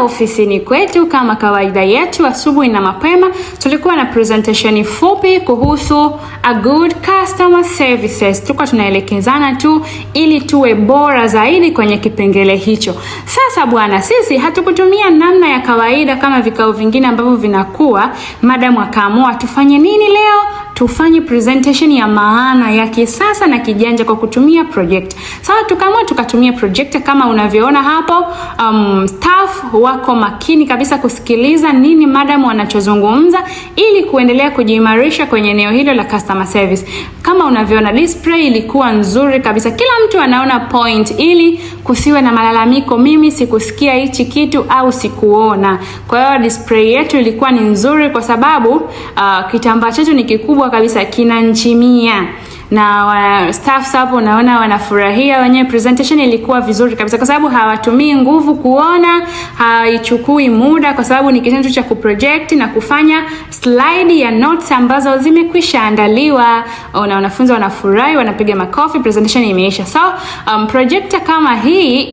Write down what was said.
ofisini kwetu kama kawaida yetu asubuhi na mapema. Tulikuwa na presentation fupi kuhusu a good customer services. Tulikuwa tunaelekezana tu ili tuwe bora zaidi kwenye kipengele hicho. Sasa bwana, sisi hatukutumia namna ya kawaida kama vikao vingine ambavyo vinakuwa. Madam akaamua tufanye nini leo? Tufanye presentation ya maana ya kisasa na kijanja kwa kutumia project. Sasa tukaamua tukatumia project kama unavyoona hapo. Staff wako makini kabisa kusikiliza nini madam wanachozungumza ili kuendelea kujiimarisha kwenye eneo hilo la customer service. Kama unavyoona display ilikuwa nzuri kabisa. Kila mtu anaona point ili kusiwe na malalamiko, mimi sikusikia hichi kitu au sikuona. Kwa hiyo display yetu ilikuwa ni nzuri kwa sababu kitambaa chetu ni kikubwa kabisa, kina nchi 100. Na staff hapo naona wanafurahia wenyewe. Presentation ilikuwa vizuri kabisa kwa sababu hawatumii nguvu kuona, haichukui muda kwa sababu ni kitendo cha kuproject na kufanya slide ya notes ambazo zimekwisha andaliwa. Na wanafunzi wanafurahi, wanapiga makofi, presentation imeisha. So projector kama hii